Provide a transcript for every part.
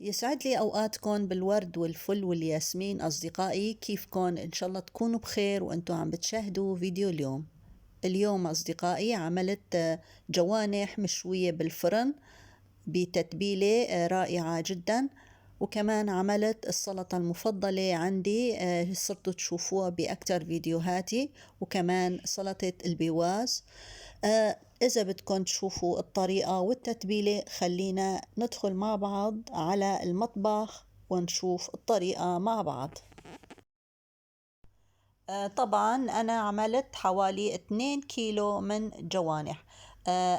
يسعد لي أوقاتكم بالورد والفل والياسمين أصدقائي، كيفكن؟ إن شاء الله تكونوا بخير وأنتوا عم بتشاهدوا فيديو اليوم أصدقائي عملت جوانح مشوية بالفرن بتتبيلة رائعة جدا. وكمان عملت السلطة المفضلة عندي، صرتوا تشوفوها بأكتر فيديوهاتي، وكمان سلطة البواز. إذا بدكم تشوفوا الطريقة والتتبيلة خلينا ندخل مع بعض على المطبخ ونشوف الطريقة مع بعض. طبعا أنا عملت حوالي 2 كيلو من جوانح.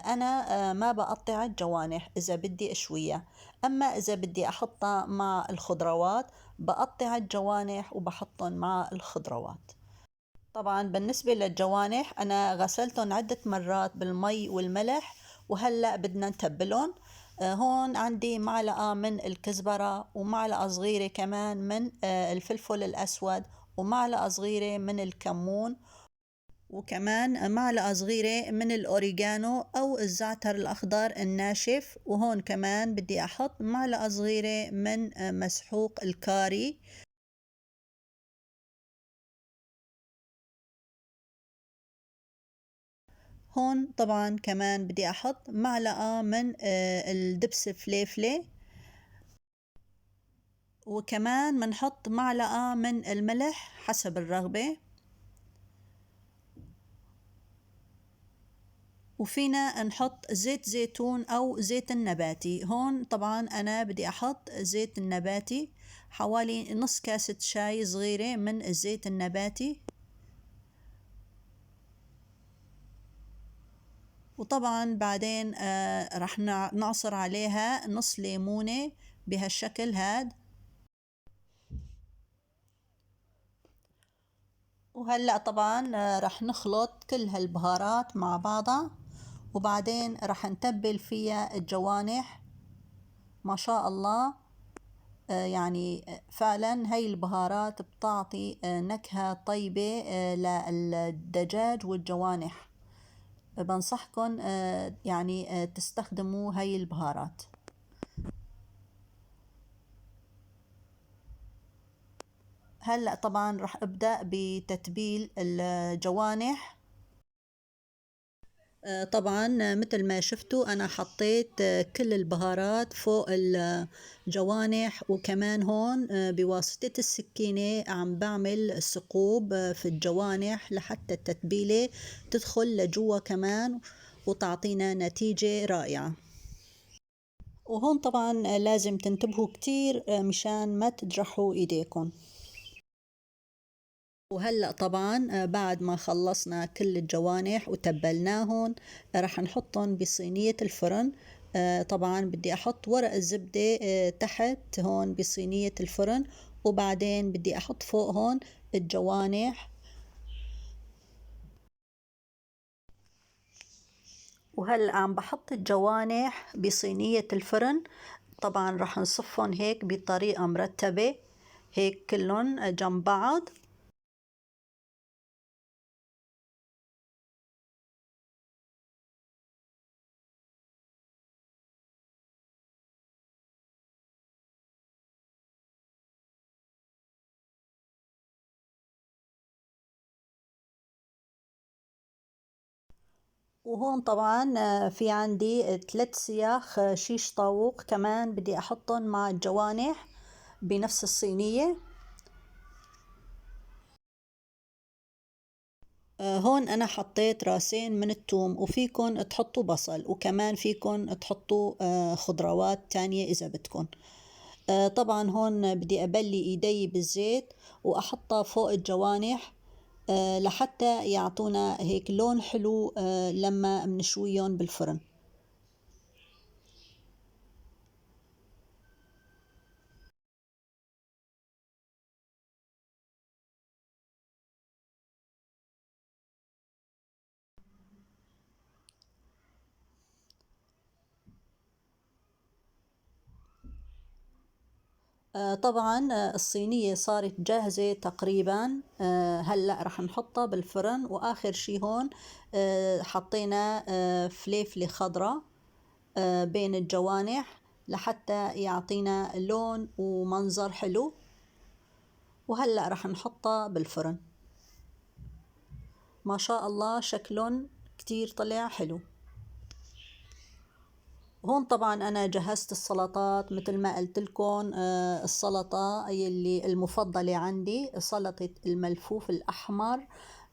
أنا ما بقطع الجوانح إذا بدي أشويها، أما إذا بدي أحطها مع الخضروات بقطع الجوانح وبحطهم مع الخضروات. طبعا بالنسبة للجوانح أنا غسلتهم عدة مرات بالمي والملح، وهلأ بدنا نتبلهم. هون عندي معلقة من الكزبرة، ومعلقة صغيرة كمان من الفلفل الأسود، ومعلقة صغيرة من الكمون، وكمان معلقة صغيرة من الأوريجانو أو الزعتر الأخضر الناشف. وهون كمان بدي أحط معلقة صغيرة من مسحوق الكاري. هون طبعا كمان بدي أحط معلقة من الدبس فليفلة، وكمان بنحط معلقة من الملح حسب الرغبة. وفينا نحط زيت زيتون أو زيت النباتي. هون طبعا أنا بدي أحط زيت النباتي حوالي نص كاسة شاي صغيرة من الزيت النباتي. وطبعا بعدين رح نعصر عليها نص ليمونة بهالشكل هاد. وهلأ طبعا رح نخلط كل هالبهارات مع بعضها، وبعدين رح نتبل فيها الجوانح. ما شاء الله، يعني فعلا هاي البهارات بتعطي نكهة طيبة للدجاج والجوانح. بنصحكم يعني تستخدموا هاي البهارات. هلأ طبعا رح أبدأ بتتبيل الجوانح. طبعا مثل ما شفتوا أنا حطيت كل البهارات فوق الجوانح، وكمان هون بواسطة السكينة عم بعمل ثقوب في الجوانح لحتى التتبيلة تدخل لجوا كمان وتعطينا نتيجة رائعة. وهون طبعا لازم تنتبهوا كتير مشان ما تجرحوا ايديكم. وهلأ طبعا بعد ما خلصنا كل الجوانح وتبلناهن رح نحطهم بصينية الفرن. طبعا بدي أحط ورق الزبدة تحت هون بصينية الفرن، وبعدين بدي أحط فوقهن الجوانح. وهلأ عم بحط الجوانح بصينية الفرن. طبعا رح نصفهم هيك بطريقة مرتبة، هيك كلهم جنب بعض. وهون طبعا في عندي 3 سياخ شيش طاووق كمان بدي أحطهم مع الجوانح بنفس الصينية. هون أنا حطيت راسين من الثوم، وفيكن تحطوا بصل، وكمان فيكن تحطوا خضروات تانية إذا بدكن. طبعا هون بدي أبلي إيدي بالزيت وأحطها فوق الجوانح لحتى يعطونا هيك لون حلو لما بنشويهم بالفرن. طبعا الصينية صارت جاهزة تقريبا. هلأ رح نحطها بالفرن. وآخر شي هون حطينا فليفلة خضراء بين الجوانح لحتى يعطينا لون ومنظر حلو. وهلأ رح نحطها بالفرن. ما شاء الله شكلهم كتير طلع حلو. هون طبعا أنا جهزت السلطات مثل ما قلت لكم. السلطة اللي المفضلة عندي سلطة الملفوف الأحمر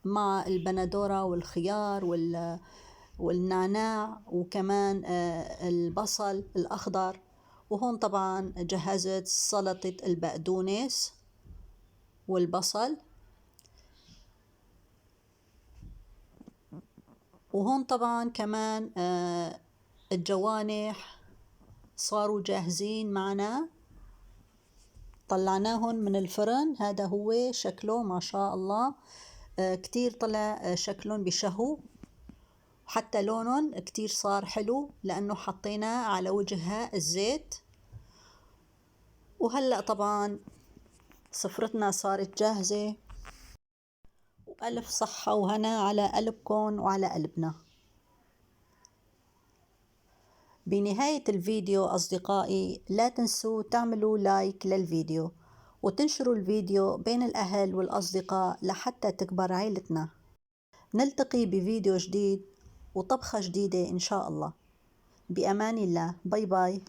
مع البندورة والخيار والنعناع، وكمان البصل الأخضر. وهون طبعا جهزت سلطة البقدونس والبصل. وهون طبعا كمان الجوانح صاروا جاهزين معنا، طلعناهم من الفرن. هذا هو شكله ما شاء الله. كتير طلع شكلهم بشهو، حتى لونهم كتير صار حلو لأنه حطينا على وجهها الزيت. وهلأ طبعا سفرتنا صارت جاهزة، وألف صحة وهنا على قلبكم وعلى قلبنا. بنهاية الفيديو أصدقائي لا تنسوا تعملوا لايك للفيديو وتنشروا الفيديو بين الأهل والأصدقاء لحتى تكبر عيلتنا. نلتقي بفيديو جديد وطبخة جديدة إن شاء الله. بأمان الله. باي باي.